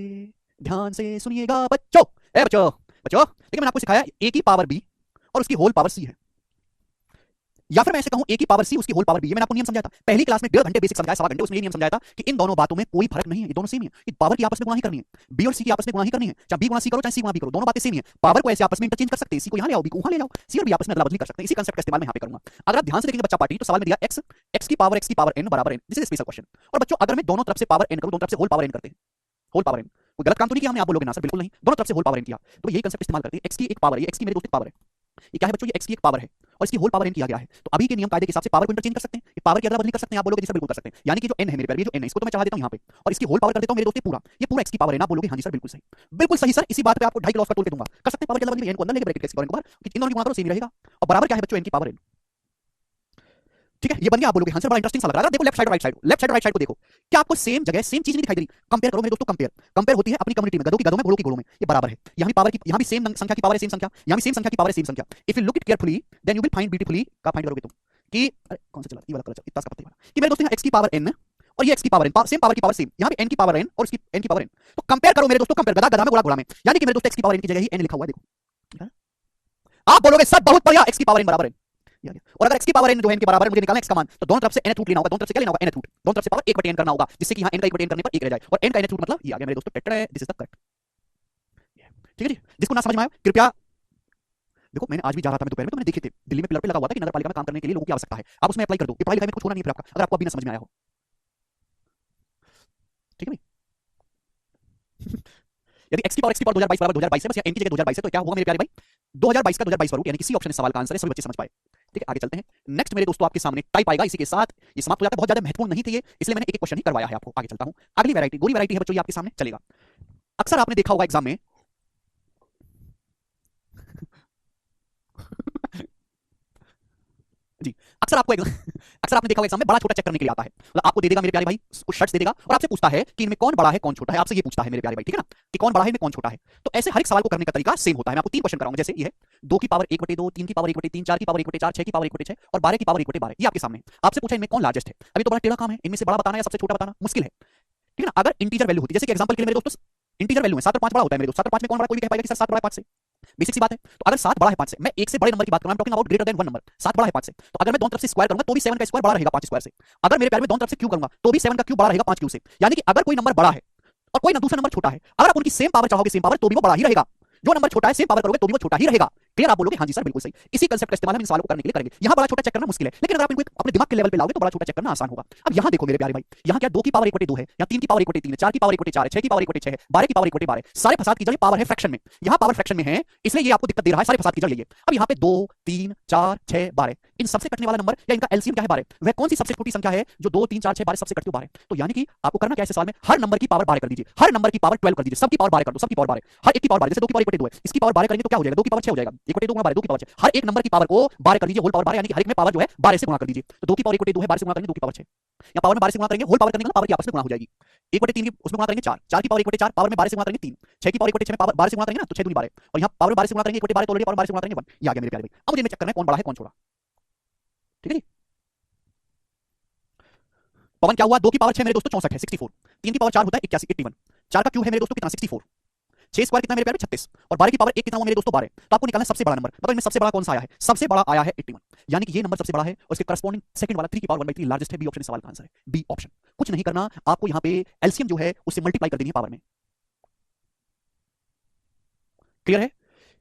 ध्यान से सुनिएगा बच्चों, ए बच्चों बच्चों, देखिए मैंने आपको सिखाया a की पावर b और उसकी होल पावर c है, या फिर मैं ऐसे कहूं a की पावर c उसकी होल पावर b, ये मैंने आपको नियम समझाया था पहली क्लास में, 1.5 घंटे बेसिक समझाया, 1.25 घंटे, उसमें ये नियम समझाया था कि इन दोनों बातों में कोई फर्क नहीं है, ये दोनों सेम है, ये पावर की आपस में गुणा ही करनी है, b और c की आपस में गुणा ही करनी है, चाहे b गुणा c करो चाहे c गुणा b करो, दोनों बातें सेम ही है, पावर को ऐसे आपस में इंटरचेंज कर सकते हैं, c को यहां ले आओ b को वहां ले जाओ, c और b आपस में अदला बदली कर सकते हैं, इसी कांसेप्ट का इस्तेमाल मैं यहां पे करूंगा। अगर आप ध्यान से देखेंगे बच्चा पार्टी, तो सवाल में दिया x की पावर n बराबर n, this is special question, और बच्चों अगर मैं दोनों तरफ से पावर n करूं, दोनों तरफ से होल पावर n करते हैं, होल पावर n, कोई गलत काम तो नहीं किया हमने, आप बोलोगे ना सर बिल्कुल नहीं, दोनों तरफ से होल पावर n किया, तो यही कांसेप्ट इस्तेमाल करते हैं, x की एक पावर है, ये x की मेरे दोस्त एक पावर है, ये क्या है बच्चों, ये x की एक पावर है और इसकी होल पावर n किया गया है, तो अभी के नियम कायदे के हिसाब से पावर को इंटरचेंज कर सकते हैं, ये पावर की अदला बदली कर सकते हैं, आप बोलोगे जी सर बिल्कुल कर सकते हैं, यानी कि जो n है मेरे प्यारे, ये जो n है इसको तो मैं चढ़ा देता हूं यहां पे और इसकी होल पावर कर देता हूं मेरे दोस्त पूरा, ये पूरा x की पावर है ना, आप बोलोगे हां जी सर बिल्कुल सही सर, इसी बात पे आपको 2.5 लॉस का तोल के दूंगा, कर सकते हैं पावर की अदला बदली, n को अंदर लेके ब्रैकेट x की पावर को बाहर, इन दोनों की गुणा करो सेम ही रहेगा, और बराबर क्या है बच्चों n की पावर n, ठीक है, ये बन गया, आप बोलोगे हाँ सर बड़ा इंटरेस्टिंग सा लग रहा है, देखो left side right side, left side right side को देखो, क्या आपको सेम जगह सेम चीज नहीं दिखाई दे रही, कंपेयर करो मेरे दोस्तों, कंपेयर होती है अपनी कम्युनिटी में, गधों की गधों में, घोड़ों की घोड़ों में, ये बराबर है, यहाँ भी पावर की, यहाँ भी सेम संख्या की पावर है, सेम संख्या, यहाँ भी सेम संख्या की पावर है, सेम संख्या, if you look it carefully then you will find beautifully, का फाइंड करोगे तुम कि अरे कौन सा चला, ये वाला कलर चला, इतना का पत्ते वाला, कि मेरे दोस्तों x की पावर n और ये x की पावर n, सेम पावर की पावर सेम, यहाँ पे n की पावर n और इसकी n की पावर n, तो कंपेयर करो मेरे दोस्तों, कंपेयर, गधा गधा में घोड़ा घोड़ा में, यानी कि मेरे दोस्तों x की पावर n की जगह ही n लिखा हुआ है, देखो आप बोलोगे सर बहुत बढ़िया, x की पावर n बराबर n, और अगर x की पावर n जो है n के बराबर है, मुझे निकालना x का मान, तो दोनों तरफ से n रूट लेना होगा, दोनों तरफ से क्या लेना होगा n रूट, दोनों तरफ से पावर 1/n करना होगा, जिससे कि यहां n का 1/n करने पर 1 रह जाए, और n का n रूट मतलब ये आ गया मेरे दोस्तों, दिस इज द करेक्ट, ठीक है जी। जिसको ना समझ में आया कृपया, देखो मैंने आज भी जा रहा था मैं दोपहर में, तो मैंने देखे थे दिल्ली में पिलर पे लगा हुआ था कि नगर पालिका में काम करने के लिए लोगों की आवश्यकता है, आप उसमें अप्लाई कर दो, ये पढ़ाई लिखाई में कुछ होना नहीं है फिर आपका, अगर आपको अभी ना समझ में आया हो। ठीक है भाई। यदि x की पावर 2022 बराबर 2022 है, बस यहाँ n की जगह 2022 है, तो क्या होगा मेरे प्यारे भाई 2022 का 2022 रूट, यानी कि सी ऑप्शन इस सवाल का आंसर है, सभी बच्चे समझ पाए। ठीक है आगे चलते हैं। नेक्स्ट मेरे दोस्तों आपके सामने टाइप आएगा, इसी के साथ ये समाप्त हो जाता है, बहुत ज्यादा महत्वपूर्ण नहीं थे ये, इसलिए मैंने एक एक क्वेश्चन ही करवाया है आपको। आगे चलता हूं, अगली वैरायटी गोरी वैरायटी है बच्चों, ये आपके सामने चलेगा। अक्सर आपने देखा होगा एग्जाम में जी, अक्सर आपने देखा होगा एग्जाम में बड़ा छोटा चेक करने के लिए आता है, मतलब आपको दे देगा मेरे प्यारे भाई कुछ शर्ट्स दे देगा और आपसे पूछता है कि इनमें कौन बड़ा है कौन छोटा है, आपसे ये पूछता है मेरे प्यारे भाई, ठीक है ना, कि कौन बड़ा है इनमें कौन छोटा है। तो ऐसे हर एक सवाल को करने का तरीका सेम होता है। मैं आपको 3 क्वेश्चन कराऊंगा, जैसे ये है 2 की पावर 1/2, 3 की पावर 1/3, 4 की पावर 1/4, 6 की पावर 1/6 और 12 की पावर 1/12, ये आपके सामने। आपसे पूछा इनमें कौन लार्जेस्ट है, अभी तो बड़ा टेढ़ा काम है, इनमें से बड़ा बताना या सबसे छोटा बताना मुश्किल है, ठीक है ना। अगर इंटीजर वैल्यू होती, जैसे कि एग्जांपल के लिए मेरे दोस्तों इंटीजर वैल्यू है 7 और 5 बड़ा होता है मेरे दोस्त, 7 और 5 में कौन बड़ा, कोई भी कह पाएगा कि सर 7 बड़ा है 5 से, बेसिक सी बात है। तो अगर 7 बड़ा है 5 से, मैं एक से बड़े नंबर की बात करूं, I am talking about greater than 1 number, 7 बड़ा है 5 से, तो अगर मैं दोनों तरफ से स्क्वायर करूंगा तो भी 7 का स्क्वायर बड़ा रहेगा 5 स्क्वायर से। अगर मेरे प्यारे में दोनों तरफ से क्यूब करूंगा तो भी 7 का क्यूब बड़ा रहेगा 5 क्यूब से। यानी कि अगर कोई नंबर बड़ा है और कोई ना दूसरा नंबर छोटा है, अगर आप उनकी सेम पावर चाहोगे सेम पावर, तो भी वो बड़ा ही रहेगा। जो नंबर छोटा है सेम पावर करोगे तो भी वो छोटा ही रहेगा। क्लियर, आप बोलोगे हाँ जी सर बिल्कुल सही। इसी कंसेप्ट का इस्तेमाल हम इन सवालों को करने के लिए करेंगे। यहां बड़ा छोटा चेक करना मुश्किल है, लेकिन अगर आप इनको अपने दिमाग के लेवल पे लाओगे तो बड़ा छोटा चेक करना आसान होगा। अब यहां देखो मेरे प्यारे भाई, यहां क्या 2 की पावर 1/2 है, या 3 की पावर 1/3 है, 4 की पावर 1/4 है, 6 की पावर 1/6 है, 12 की पावर 1/12, सारे फसाद की जड़ पावर है फ्रैक्शन में। यहां पावर फ्रैक्शन में है, इसलिए ये आपको दिक्कत दे रहा है, सारे फसाद की जड़ यही है। अब यहां पे 2 3 4 6 12, इन सबसे कटने वाला नंबर या इनका एलसीएम क्या है 12, वह कौन सी सबसे छोटी संख्या है जो 2 3 4 6 12 सबसे कटती है 12। तो यानी कि आपको करना क्या है इस सवाल में, हर नंबर की पावर 12 कर दीजिए, हर नंबर की पावर 12 कर दीजिए, सबकी पावर 12 कर दो, सबकी पावर 12, हर एक की पावर 12, जैसे 2 की पावर 1/2 है, इसकी पावर 12 करेंगे तो क्या हो जाएगा, 2 की पावर 6 हो जाएगा, 1/2 गुणा 12 2 की पावर 6, हर एक नंबर की पावर को 12 कर दीजिए, होल पावर 12, यानी कि हर एक में पावर जो है 12 से गुणा कर दीजिए। तो 2 की पावर 1/2 है, 12 से गुणा करेंगे 2 की पावर 6, या पावर में 12 से गुणा करेंगे, होल पावर करने का पावर की आपस में गुणा हो जाएगी। 1/3 की उसमें गुणा करेंगे 4, 4 की पावर 1/4, पावर में 12 से गुणा करेंगे 3, 6 की पावर 1/6 में पावर 12 से गुणा करेंगे ना, तो 6 दूनी 12, और यहां पावर में 12 से गुणा करेंगे 1/12, तो ऑलरेडी पावर 12 से गुणा करेंगे 1, ये आ गया मेरे प्यारे भाई। अब मुझे इनमें चेक करना है कौन बड़ा है कौन छोटा, ठीक है जी। पवन क्या हुआ, 2 की पावर 6 मेरे दोस्तों 64 है 64, 3 की पावर 4 होता है 81 81, 4 का क्यूब है मेरे दोस्तों कितना 64, 6 स्क्वायर कितना मेरे प्यारे 36, और 12 की पावर 1 कितना हुआ मेरे दोस्तों 12। तो आपको निकालना है सबसे बड़ा नंबर, बताओ इनमें सबसे बड़ा कौन सा आया है, सबसे बड़ा आया है 81, यानी कि ये नंबर सबसे बड़ा है, और इसके करस्पॉन्डिंग सेकंड वाला 3 की पावर 1/3 लार्जेस्ट है, बी ऑप्शन सवाल का आंसर है, बी ऑप्शन। कुछ नहीं करना आपको, यहां पे एलसीएम जो है उससे मल्टीप्लाई कर देनी है पावर में। क्लियर है,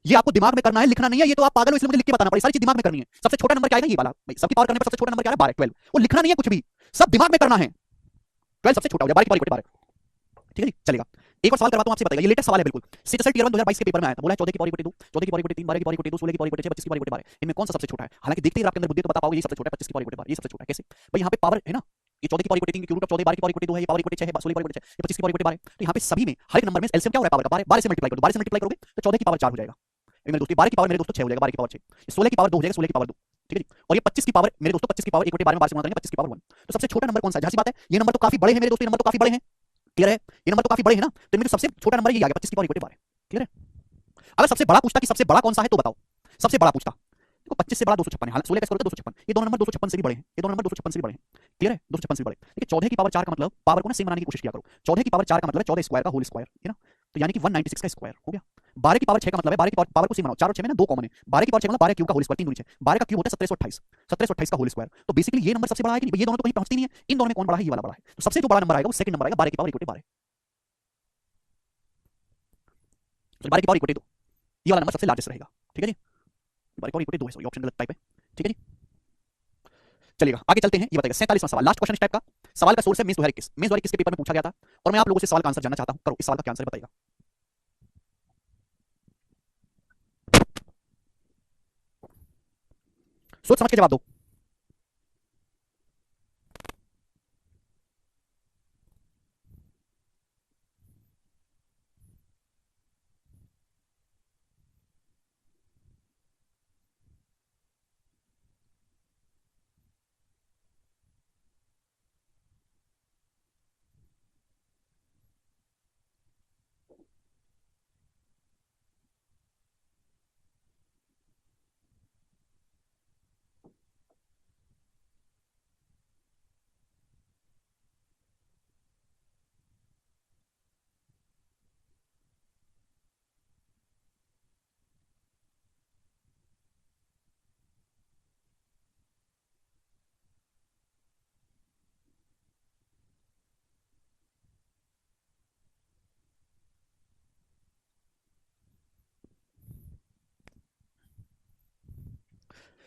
ये आपको दिमाग में करना है, लिखना नहीं है, ये तो आप पागल हो इसलिए मुझे लिख के बताना पड़ेगा, सारी चीज दिमाग में करनी है। सबसे छोटा नंबर क्या आएगा, ये वाला भाई, सबकी पावर करने पर सबसे छोटा नंबर क्या है 12 12, वो लिखना नहीं है कुछ भी, सब दिमाग में करना है। 12 सबसे छोटा हो जाए, 12 की पावर 12, ठीक है जी चलेगा। एक और सवाल करवाता हूं आपसे, बताइए, ये लेटेस्ट सवाल है बिल्कुल, सीएसएल टियर 1 2022 के पेपर में आया था, बोला है 14 की पावर 2, 14 की पावर 3, 12 की पावर 2, 16 की पावर 6, 25 की पावर 12, इनमें कौन सा सबसे छोटा है। हालांकि देखते ही आपके अंदर बुद्धि तो बता पाओगे ये सबसे छोटा है, 25 की पावर 12 ये सबसे छोटा है। कैसे भाई, यहाँ पे पावर है ना, ये 14 की पावर 3 की क्यूब रूट ऑफ 14, 12 की पावर 2 है, ये पावर 6 है, 16 की पावर 6, ये 25 की पावर 12, तो यहाँ पे सभी में हर एक नंबर में एलसीएम क्या हो रहा है पावर का, 12 से मल्टीप्लाई कर दो, 12 से मल्टीप्लाई करोगे तो 14 की पावर 4 हो जाएगा मेरे दोस्तों, 12 की पावर मेरे दोस्तों 6 हो जाएगा, 12 की पावर 6, 16 की पावर 2 हो जाएगा, 16 की पावर 2, ठीक है जी। और ये 25 की पावर मेरे दोस्तों 25 की पावर 1/12 में 12 से गुणा करेंगे, 25 की पावर 1। तो सबसे छोटा नंबर कौन सा है, झांसी बात है, ये नंबर तो काफी बड़े हैं मेरे दोस्तों, ये नंबर तो काफी बड़े हैं, क्लियर है, ये नंबर तो काफी बड़े हैं ना, तो इनमें जो सबसे छोटा नंबर ये आ गया 25 की पावर 1/12, क्लियर है। अगर सबसे बड़ा पूछता कि सबसे बड़ा कौन सा है तो बताओ, सबसे बड़ा पूछता, देखो 25 से बड़ा 256 है, 16 का स्क्वायर 256, ये दोनों नंबर 256 से भी बड़े हैं, ये दोनों नंबर 256 से भी बड़े हैं, क्लियर है, 256 से भी बड़े। देखिए 14 की पावर 4 का मतलब, पावर को ना सेम बनाने की कोशिश किया करो, 14 की पावर 4 का मतलब है 14 स्क्वायर का होल स्क्वायर, है ना, तो यानी कि 196 का स्क्वायर हो गया। 12 की पावर 6 का मतलब है 12 की पावर को सेम बनाओ, 4 और 6 में ना 2 कॉमन है, 12 की पावर 6 मतलब 12 क्यूब का होल स्क्वायर 3 दूनी 6, 12 का क्यूब होता है 1728, 1728 का होल स्क्वायर। तो बेसिकली ये नंबर सबसे बड़ा है कि नहीं, ये दोनों तो कहीं पहुंचती नहीं है, इन दोनों में कौन बड़ा है, ये वाला बड़ा है। तो सबसे जो बड़ा नंबर आएगा वो सेकंड नंबर आएगा 12 की पावर 1/12, 12 की पावर 1/2, ये वाला नंबर सबसे लार्जेस्ट रहेगा, ठीक है जी। 12 की पावर 1/2 है, सॉरी ऑप्शन गलत टाइप है, ठीक है जी चलेगा। आगे चलते हैं, ये बताइएगा 47वां सवाल, लास्ट क्वेश्चन इस टाइप का। सवाल का सोर्स है मेष 2021, मेष 2021 के पेपर में पूछा गया था, और मैं आप लोगों से सवाल का आंसर जानना चाहता हूं, करो इस सवाल का क्या आंसर है बताइएगा। सोच समझ के जवाब दो।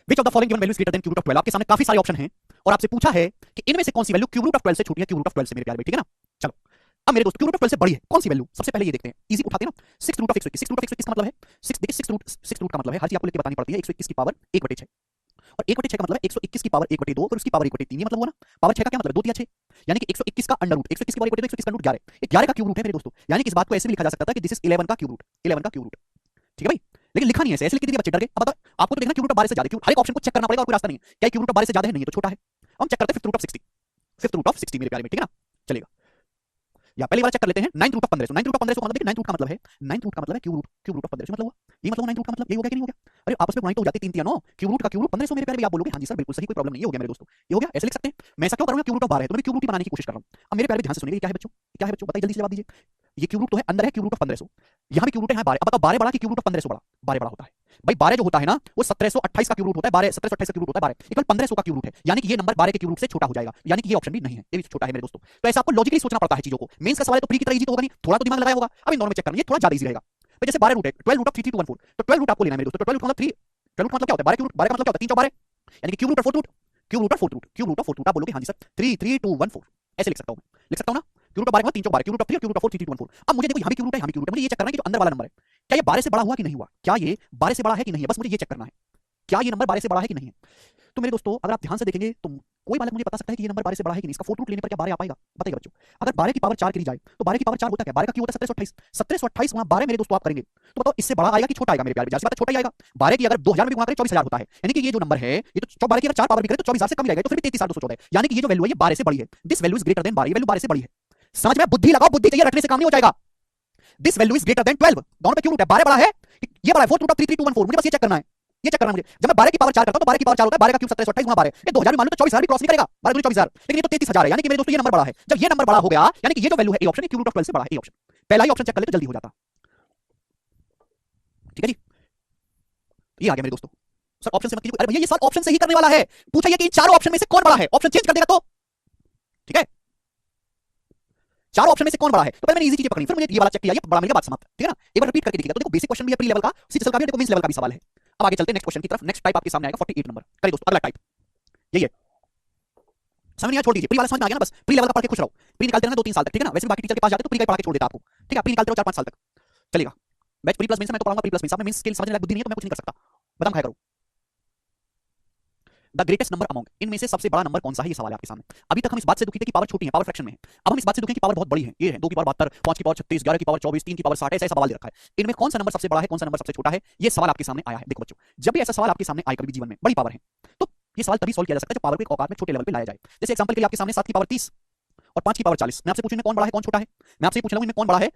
Which of the following given value is greater than cube root of 12। आपके सामने काफी सारे ऑप्शन हैं और आपसे पूछा है कि इनमें से कौन सी वैल्यू क्यूब रूट ऑफ 12 से छोटी है क्यूब रूट ऑफ 12 से, मेरे प्यारे भाई, ठीक है ना। चलो अब मेरे दोस्त क्यूब रूट ऑफ 12 से बड़ी है कौन सी वैल्यू, सबसे पहले ये देखते हैं, इजी उठाते हैं ना। 6 रूट ऑफ 121, 6 रूट ऑफ 121 का मतलब है 6, देखिए 6 रूट का मतलब है हर चीज आपको लिख के बतानी पड़ती है। 121 की पावर 1/6 और 1/6 का मतलब है 121 की पावर 1/2 फिर उसकी पावर 1/3, ये मतलब हुआ ना। पावर 6 का क्या मतलब है 2 3 6, यानी कि 121 का अंडर रूट, 121 की पावर 1/2 121 का रूट 11, ये 11 का क्यूब रूट है मेरे दोस्तों। यानी कि इस बात को ऐसे भी लिखा जा सकता था कि दिस इज 11 का क्यूब रूट, 11 का क्यूब रूट, ठीक है भाई। लेकिन लिखा नहीं है ऐसे लिख दिया, बच्चे डर गए। अब बताओ आपको तो देखना क्यूब रूट ऑफ 12 से ज्यादा, क्यों हर एक ऑप्शन को चेक करना पड़ेगा और कोई रास्ता नहीं है। क्या क्यूब रूट ऑफ 12 से ज्यादा है, नहीं है तो छोटा है। हम चेक करते हैं fifth root of 60, fifth root of 60 मेरे प्यारे में, ठीक है ना। चलेगा या पहले वाला चेक कर लेते हैं, 9 रूट ऑफ 15, 9 रूट ऑफ 15 का मतलब देखिए 9 रूट का मतलब है 9 रूट का मतलब है क्यूब रूट ऑफ 15 मतलब हुआ, ये मतलब 9 रूट का मतलब यही हो गया कि नहीं हो गया। अरे आपस में गुणाई तो हो जाती 3 3 9, क्यूब रूट का क्यूब रूट 1500 मेरे प्यारे भी। आप बोलोगे हां जी सर बिल्कुल सही, कोई प्रॉब्लम नहीं है, हो गया मेरे दोस्तों, ये हो गया, ऐसे लिख सकते हैं। मैं ऐसा क्यों करूंगा, क्यूब रूट ऑफ 12 है तो मैं क्यूब रूट ही बनाने की कोशिश कर रहा हूं। अब मेरे प्यारे ध्यान से सुनिए, क्या है बच्चों, क्या है बच्चों, बताइए जल्दी से जवाब दीजिए। ये क्यूब रूट तो है, अंदर है क्यूब रूट ऑफ 1500, यहां भी क्यूब रूट है, यहां 12। अब बताओ 12 बड़ा कि क्यूब रूट ऑफ 1500 बड़ा, 12 बड़ा होता है भाई। 12 जो होता है ना वो 1728 का क्यूब रूट होता है, 12 1728 का क्यूब रूट होता है 12, इक्वल 1500 का क्यूब रूट है, यानी कि ये नंबर 12 के क्यूब रूट से छोटा हो जाएगा, यानी कि ये ऑप्शन भी नहीं है, ये भी छोटा है मेरे दोस्तों। तो ऐसा आपको लॉजिकली सोचना पड़ता है चीजों को। मेंस का सवाल है तो प्री की तरह इजी तो होगा नहीं, थोड़ा तो दिमाग लगाया होगा। अब इन दोनों में चेक करना, ये थोड़ा ज्यादा इजी रहेगा भाई। जैसे 12 रूट है 12 रूट ऑफ 3214, तो 12 रूट आपको लेना है मेरे दोस्तों। 12 रूट का मतलब 3, 12 रूट का मतलब क्या होता है 12 क्यूब, 12 का मतलब क्या होता है 3 4 12, यानी कि क्यूब रूट और फोर्थ रूट, क्यूब रूट और फोर्थ रूट, क्यूब रूट और फोर्थ रूट। आप बोलोगे हां जी सर 33214, ऐसे लिख सकता हूं मैं, लिख सकता हूं ना। क्यूब रूट ऑफ 12 का 3 4 12, क्यूब रूट ऑफ 3 और क्यूब रूट ऑफ 4 3214। अब मुझे देखो यहां भी क्यूब रूट है, यहां भी क्यूब रूट है, मुझे ये चेक करना है कि जो अंदर वाला नंबर है क्या ये 12 से बड़ा हुआ कि नहीं हुआ, क्या ये 12 से बड़ा है कि नहीं है, बस मुझे ये चेक करना है क्या ये नंबर 12 से बड़ा है कि नहीं है। तो मेरे दोस्तों अगर आप ध्यान से देखेंगे तो कोई बालक मुझे बता सकता है कि ये नंबर 12 से बड़ा है कि नहीं, इसका फोर्थ रूट लेने पर क्या 12 आ पाएगा, बताइएगा बच्चों। अगर 12 की पावर 4 करी जाए तो 12 की पावर 4 होता क्या, 12 का क्यूब होता है 1728, 1728 गुणा 12 मेरे दोस्तों आप करेंगे तो बताओ इससे बड़ा आएगा कि छोटा आएगा मेरे प्यारे, जाहिर सी बात है छोटा ही आएगा। 12 की अगर 2000 में भी गुणा करें 24000 होता है, यानी कि ये जो नंबर है ये तो 12 की अगर 4 पावर भी करें तो 24000 से कम ही आएगा, तो फिर भी 33214 है, यानी कि ये जो वैल्यू है ये 12 से बड़ी है। This value is greater then 12, ये वैल्यू 12 से बड़ी है। समझ में, बुद्धि लगाओ, बुद्धि चाहिए, रटने से काम नहीं हो जाएगा। This value is greater then 12, दोनों पे क्यों रूट है, 12 बड़ा है, ये बड़ा है, फोर्थ रूट ऑफ 33214, मुझे बस ये चेक करना है, ये चेक करना मुझे। जब मैं 12 की पावर 4 करता हूं तो 12 की पावर 4 होता है 12 का क्यूब 1728 गुणा 12, ये 2000 भी मान लो तो 24000 भी क्रॉस नहीं करेगा, 12 दूनी 24000, लेकिन ये तो 33000 है, यानी कि मेरे दोस्तों ये नंबर बड़ा है। जब ये नंबर बड़ा हो गया यानी कि ये जो वैल्यू है A option, cube root of 12 से बड़ा है, ए ऑप्शन, पहला ही ऑप्शन चेक कर ले तो जल्दी हो जाता, ठीक है जी। ये आ गया मेरे दोस्तों। सर ऑप्शन से मत कीजिए, अरे भैया ये सवाल ऑप्शन से ही करने वाला है, पूछा ये कि इन चारों ऑप्शन में से कौन बड़ा है, ऑप्शन चेंज कर देगा तो ठीक है। चारों ऑप्शन में से कौन बड़ा है, तो पहले मैंने इजी चीजें पकड़ी, फिर मुझे ये वाला चेक किया, ये बड़ा मिल गया, बात समाप्त, ठीक है ना। एक बार रिपीट करके देखिएगा तो देखो बेसिक क्वेश्चन भी है प्री लेवल का, उसी का भी देखो मेंस लेवल का भी सवाल है। अब आगे चलते हैं नेक्स्ट क्वेश्चन की तरफ। नेक्स्ट टाइप आपके सामने आएगा 48 नंबर, करिए दोस्तों अगला टाइप, यही है। समझ नहीं आया छोड़ दीजिए, प्री वाला समझ में आ गया ना, बस प्री लेवल का पढ़ के खुश रहो। प्री निकालते रहना 2 3 साल तक, ठीक है ना। वैसे भी बाकी टीचर के पास जाते तो प्री का पढ़ा के छोड़ देता आपको, ठीक है। प्री निकालते रहो 4 5 साल तक चलेगा। बैच प्री प्लस मेंस में तो पढ़ाऊंगा प्री प्लस मेंस, में मेंस स्किल समझने लायक बुद्धि नहीं है तो मैं कुछ नहीं कर सकता, बदाम खाया करो। द ग्रेटेस्ट नंबर अमंग, इनमें से सबसे बड़ा नंबर कौन सा है, ये सवाल है आपके सामने। अभी तक हम इस बात से दुखी थे कि पावर छोटी है, पावर फ्रैक्शन में है। अब हम इस बात से दुखी हैं कि पावर बहुत बड़ी है, ये है 2 की पावर 72, 5 की पावर 36, 11 की पावर 24, 3 की पावर 60, ऐसा सवाल दे रखा है। इनमें कौन सा नंबर सबसे बड़ा है, कौन सा नंबर सबसे छोटा है, ये सवाल आपके सामने आया है। देखो बच्चों, जब भी ऐसा सवाल आपके सामने आए कभी जीवन में, बड़ी पावर है तो ये सवाल तभी सॉल्व किया जा सकता है जब पावर को एक औकात में छोटे लेवल पे लाया जाए। जैसे एग्जांपल के लिए आपके सामने 7 की पावर 30 और 5 की पावर 40, मैं आपसे पूछूं इनमें कौन बड़ा है कौन छोटा है, मैं आपसे पूछ रहा हूं इनमें कौन बड़ा है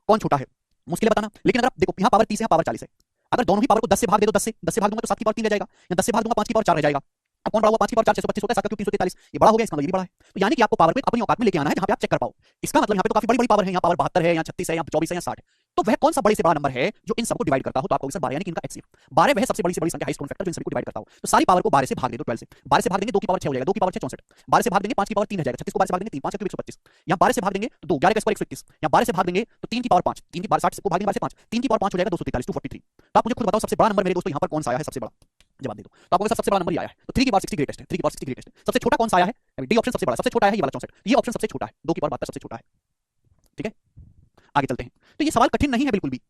कौन छोटा है, मुश्किल है बताना। लेकिन अगर आप देखो यहाँ पावर 30 है यहाँ पावर 40 है, अगर दोनों ही पावर को 10 से भाग दे दो, 10 से भाग दूंगा तो 7 की पावर 3 रह जाएगा, या 10 से भाग दूंगा 5 की पावर 4 रह जाएगा। अब कौन बड़ा हुआ, 5 की पावर 4 625 होता है, 7 का क्यूब 343, ये बड़ा हो गया, इसका मतलब ये भी बड़ा है। तो यानी कि आपको पावर को अपनी औकात में लेके आना है जहां पे आप चेक कर पाओ। इसका मतलब यहाँ पे तो काफी बड़ी बड़ी पावर है, यहाँ पावर 72 है, यहाँ 36 है, यहाँ 24 है, यहाँ 60 है। तो वह कौन सा बड़े से बड़ा नंबर है जो इन सबको डिवाइड करता हो, तो आपको सर 12 यानी कि इनका एचसीएफ 12 वह सबसे बड़ी से बड़ी संख्या, हाईएस्ट कॉमन फैक्टर जो इन सभी को डिवाइड करता हो। तो सारी पावर को 12 से भाग दे दो, 12 से 12 से भाग देंगे 2 की पावर 6 हो जाएगा, 2 की पावर 6 64, 12 से भाग देंगे 5 की पावर 3 हो जाएगा, 36 को 12 से भाग देंगे 3, 5 का क्यूब 125, यहाँ 12 से भाग देंगे तो 2, 11 का स्क्वायर 121, यहाँ 12 से भाग देंगे तो 3 की पावर 5, 3 की पावर 60 को भाग देंगे 12 से 5, 3 की पावर 5 हो जाएगा 243, 243। तो आप मुझे खुद बताओ सबसे बड़ा नंबर मेरे दोस्तों यहाँ पर कौन सा आया है, सबसे बड़ा जवाब दे दो। तो आपको सबसे बड़ा नंबर ही आया है, तो 3 की पावर 60 ग्रेटेस्ट है, 3 की पावर 60 ग्रेटेस्ट है। सबसे छोटा कौन सा आया है, डी ऑप्शन सबसे बड़ा, सबसे छोटा है ये वाला 64, ये ऑप्शन सबसे छोटा है, 2 की पावर 72 सबसे छोटा है, ठीक है। आगे चलते हैं, तो ये सवाल कठिन नहीं है बिल्कुल भी।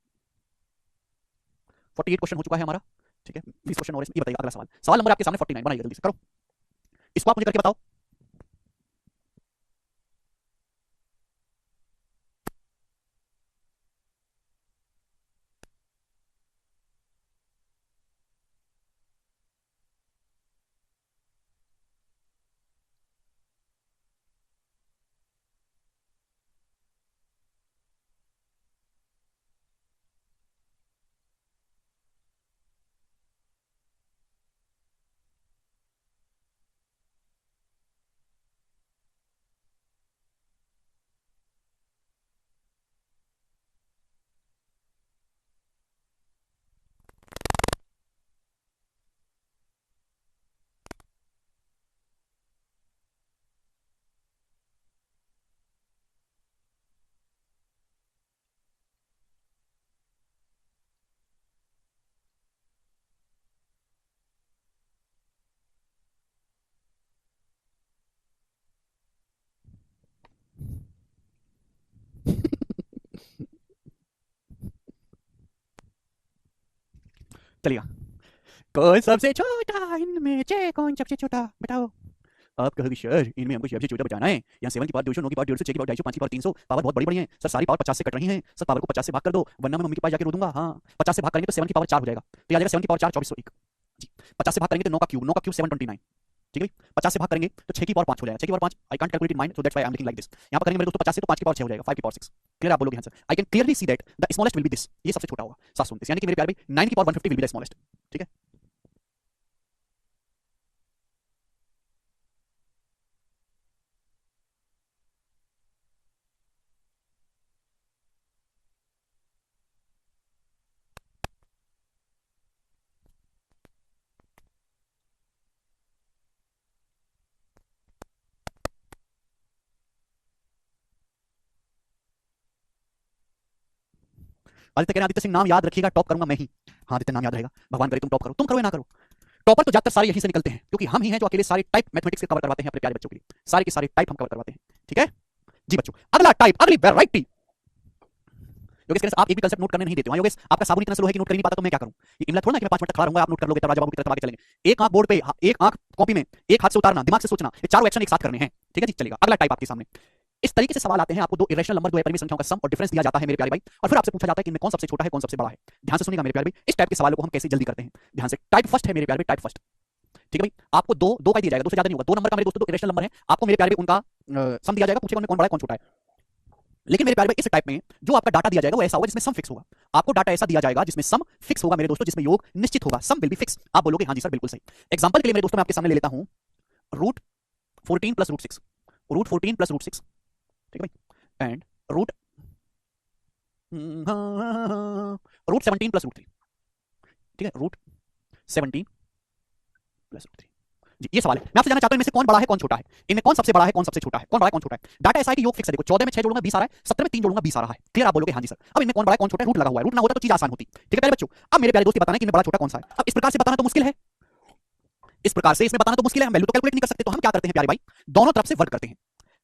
48 क्वेश्चन हो चुका है हमारा, ठीक है। 20 क्वेश्चन और ये बताइए अगला सवाल, सवाल नंबर आपके सामने 49, बनाइए जल्दी से करो, इसको आप मुझे करके बताओ। चलिएगा। कौन सबसे छोटा इनमें से, कौन सबसे छोटा बताओ। आप कहोगे सर इनमें हमको सबसे छोटा बताना है। यहाँ 7 की पावर 200, 9 की पावर 150, 6 की पावर 250, 5 की पावर 300, पावर बहुत बड़ी बड़ी है सर, सारी पावर 50 से कट रही है सर, पावर को 50 से भाग कर दो वरना मैं मम्मी के पास जाके रो दूंगा। हाँ 50 से भाग करेंगे तो 7 की पावर 4 हो जाएगा, तो आ जाएगा 7 की पावर 4 2401 जी। 50 से भाग करेंगे तो 9 का क्यूब 729, ठीक है। 50 से भाग करेंगे तो 6 की पावर 5 हो जाएगा, 6 की power 5 I can't calculate in mind so that's why I am लिखिंग लाइक दिस। यहाँ पर करेंगे मेरे दोस्तों 50 से तो 5 की पावर 6 हो जाएगा, 5 की पावर 6। क्लियर आप बोलोगे हाँ sir, I can clearly see that the smallest will be this, ये सबसे छोटा होगा 729, यानी कि मेरे प्यारे भाई 9 की power 150 will be the smallest, ठीक है। आदित्य कह रहे हैं आदित्य सिंह नाम याद रखिएगा, टॉप करूंगा मैं ही। हाँ आदित्य नाम याद रहेगा, भगवान करे तुम टॉप करो, तुम करो या ना करो। टॉपर तो ज्यादातर सारे यहीं से निकलते हैं क्योंकि हम ही हैं जो अकेले सारे टाइप मैथमेटिक्स के कवर करवाते हैं अपने प्यारे बच्चों के लिए, सारे के सारे टाइप हम कवर करवाते हैं, ठीक है जी बच्चों। अगला टाइप, अगली वैरायटी। योगेश कह रहे हैं आप एक भी कांसेप्ट नोट करने नहीं देते हो। योगेश आपका साबुन इतना स्लो है कि नोट कर नहीं पाता, तो मैं क्या करूं। ये इमला थोड़ा ना कि मैं 5 मिनट खड़ा रहूंगा आप नोट कर लोगे तब राजा बाबू की तरफ आगे चलेंगे। एक आंख बोर्ड पे, एक आंख कॉपी में, एक हाथ से उतारना, दिमाग से सोचना, ये चारों एक्शन एक साथ करने हैं, ठीक है जी। चलेगा अगला टाइप आपके सामने। इस तरीके से सवाल आते हैं, आपको दो इरेशनल नंबर, दो अपरिमेय संख्याओं का सम और डिफरेंस दिया जाता है मेरे प्यारे भाई, और फिर आपसे पूछा जाता है कि इनमें कौन सबसे छोटा है कौन सबसे बड़ा है। ध्यान से सुनिएगा मेरे प्यारे भाई, इस टाइप के सवालों को हम कैसे जल्दी करते हैं, ध्यान से। टाइप फर्स्ट है मेरे प्यारे भाई, टाइप फर्स्ट, ठीक है भाई। आपको दो का दिया जाएगा, दो से ज्यादा नहीं होगा, 2 नंबर का मेरे दोस्तों, दो इरेशनल नंबर है, आपको मेरे प्यारे भाई उनका सम दिया जाएगा, पूछेगा उनमें कौन बड़ा है कौन छोटा है। लेकिन मेरे प्यारे भाई इस टाइप में जो आपका डाटा दिया जाएगा वो ऐसा होगा जिसमें सम फिक्स होगा। आपको डाटा ऐसा दिया जाएगा जिसमें सम फिक्स होगा मेरे दोस्तों, जिसमें योग निश्चित होगा, सम विल बी फिक्स। आप बोलोगे हाँ जी सर बिल्कुल सही। एग्जांपल के लिए मेरे दोस्तों मैं आपके सामने ले लेता हूं root 14 plus root 6, root 14 plus root 6, ठीक है भाई, and root root 17 plus root 3, ठीक है, रूट 17 प्लस रूट 3 जी। ये सवाल है, मैं आपसे जानना चाहता हूं इनमें से कौन बड़ा है कौन छोटा है, इनमें कौन सबसे बड़ा है कौन सबसे छोटा है, कौन बड़ा है कौन छोटा है। डाटा ऐसा है कि योग फिक्स है, देखो 14 में 6 जोड़ूंगा 20 आ रहा है, 17 में 3 जोड़ूंगा 20 आ रहा है। क्लियर आप बोलोगे हाँ जी सर। अब इनमें कौन बड़ा है कौन छोटा है, रूट लगा हुआ है, रूट ना होता तो चीज आसान होती, ठीक है प्यारे बच्चों। अब मेरे प्यारे दोस्त बताना है कि इनमें बड़ा छोटा कौन सा है। अब इस प्रकार से बताना तो मुश्किल है, इस प्रकार से इसमें बताना तो मुश्किल है, हम वैल्यू तो कैलकुलेट नहीं कर सकते, तो हम क्या करते हैं प्यारे भाई, दोनों तरफ से वर्क करते हैं।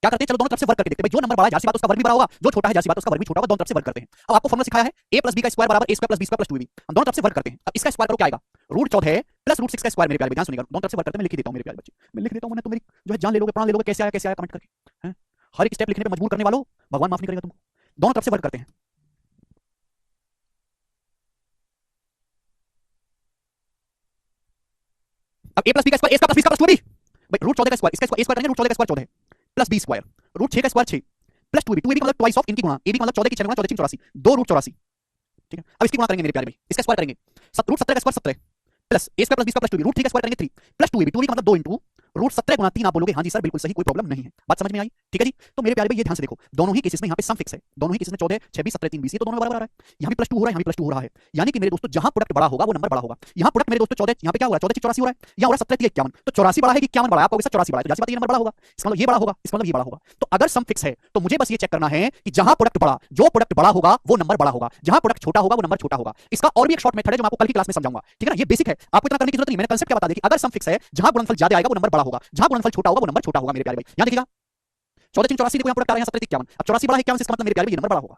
क्या करते हैं, चलो दोनों तरफ से वर्क करके देखते हैं भाई, जो नंबर बड़ा है जाहिर सी बात उसका वर्ग भी बड़ा होगा, जो छोटा है जाहिर सी बात उसका वर्ग भी छोटा होगा, दोनों तरफ से वर्क करते हैं। अब आपको फॉर्मूला सिखाया है a + b का स्क्वायर बराबर a² + b² + 2ab, हम दोनों तरफ से वर्क करते हैं। अब इसका स्क्वायर करो क्या आएगा, रूट 14 प्लस रूट 6 का स्क्वायर। मेरे प्यारे ध्यान सुनिएगा, दोनों तरफ से वर्क करते हैं, मैं लिख देता हूं मेरे प्यारे बच्चे, मैं लिख देता हूं, वरना तो मेरी जो है जान ले लोगे, प्राण ले लोगे, कैसे आया कमेंट करके हैं। हर एक स्टेप लिखने पे मजबूर करने वालों, भगवान माफ नहीं करेगा तुमको। दोनों तरफ से वर्क करते हैं। अब a + b का स्क्वायर, a² + b² + 2ab भाई, रूट 14 का स्क्वायर, इसका स्क्वायर a स्क्वायर करेंगे, रूट 14 का square 14 plus b square, root 6 का स्क्वायर 6 प्लस 2ab, 2ab का मतलब ट्वाइस ऑफ इनकी गुणा, ab का मतलब 14 की 6 गुणा 14 84, 2 रूट 84, ठीक है। अब इसकी गुणा करेंगे मेरे प्यारे भाई, इसका स्क्वायर करेंगे, रूट 17 का square 17 plus a² + b² + 2ab, root 3 का स्क्वायर करेंगे 3 प्लस 2ab, 2ab का मतलब 2 इंटू रूट 17 गुणा 3। आप बोलोगे हाँ जी सर बिल्कुल सही, कोई प्रॉब्लम नहीं है, बात समझ में आई, ठीक है जी। तो मेरे प्यारे भाई ये ध्यान से देखो, दोनों ही केसेस में यहाँ पे सम फिक्स है, दोनों ही केसेस में 14 6 20 17 3 20, ये तो दोनों में बराबर आ रहा है। यहाँ भी +2 हो रहा है, यहाँ भी +2 हो रहा है, यानी कि मेरे दोस्तों जहां प्रोडक्ट बड़ा होगा वो नंबर बड़ा होगा। यहाँ प्रोडक्ट मेरे दोस्तों 14, यहाँ पे क्या हो रहा है 14 84 हो रहा है, यहाँ हो रहा है 17 51, तो 84 बड़ा है कि 51 बड़ा है, आप कहोगे सर 84 बड़ा है, तो जाहिर सी बात ये नंबर बड़ा होगा, इसका मतलब ये बड़ा होगा, इसका मतलब ये बड़ा होगा। तो अगर सम फिक्स है तो मुझे बस ये चेक करना है कि जहां प्रोडक्ट बड़ा, जो प्रोडक्ट बड़ा होगा वो नंबर बड़ा होगा, जहां प्रोडक्ट छोटा होगा वो नंबर छोटा होगा। इसका और भी एक शॉर्ट मेथड है जो मैं आपको कल की क्लास में समझाऊंगा, ठीक है ना, ये बेसिक है, आपको इतना करने की जरूरत नहीं, मैंने कांसेप्ट क्या बता दिया कि अगर सम फिक्स है, जहां गुणनफल ज्यादा आएगा वो नंबर बड़ा होगा, जहां गुणनफल छोटा होगा वो नंबर छोटा होगा मेरे प्यारे भाई। यहां देखिएगा 14 84 देखो, यहां प्रोडक्ट आ रहा है 17 51, अब 84 बड़ा है 51, इसका मतलब मेरे प्यारे भाई ये नंबर बड़ा होगा,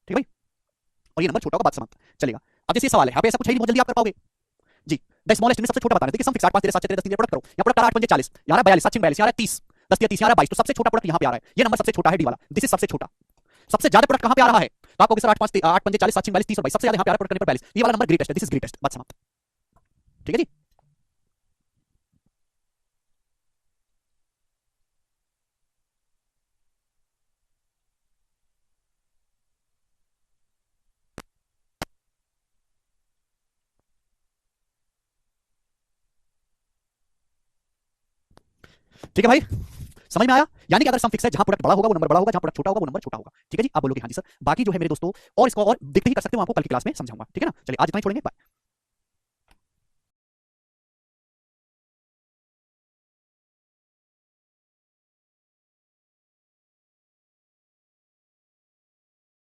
ठीक है भाई, और ये नंबर छोटा होगा, बात समाप्त। चलेगा। अब जैसे सवाल है, यहाँ पे ऐसा कुछ है नहीं, बहुत जल्दी आप कर पाओगे जी। द स्मॉलेस्ट में सबसे छोटा बताना है, देखिए सम फिक्स 8 5 13 7 13 10 प्रोडक्ट करो, यहाँ प्रोडक्ट आ रहा है 8 5 40, यहाँ आ रहा है 42 7 6 42, यहाँ आ रहा है 30 10 3 30, यहाँ आ रहा है 22, तो सबसे छोटा प्रोडक्ट यहाँ पे आ रहा है, ये नंबर सबसे छोटा है डी वाला, दिस इज सबसे छोटा। सबसे ज्यादा प्रोडक्ट कहां पे आ रहा है, तो आपको सर 8 5 8 5 40 7 6 42 30 और 22, सबसे ज्यादा यहाँ पे आ रहा है प्रोडक्ट करने पर 42, ये वाला नंबर ग्रेटेस्ट है, दिस इज ग्रेटेस्ट, बात समाप्त, ठीक है जी। ठीक है भाई, समझ में आया, यानी कि अगर सम फिक्स है, जहां प्रोडक्ट बड़ा होगा वो नंबर बड़ा होगा, जहां प्रोडक्ट छोटा होगा वो नंबर छोटा होगा, ठीक है जी। आप बोलोगे हाँ जी सर। बाकी जो है मेरे दोस्तों और इसको और देखते ही कर सकते हो, आपको कल की क्लास में समझाऊंगा, ठीक है ना। चलिए आज इतना ही छोड़ेंगे, बाय।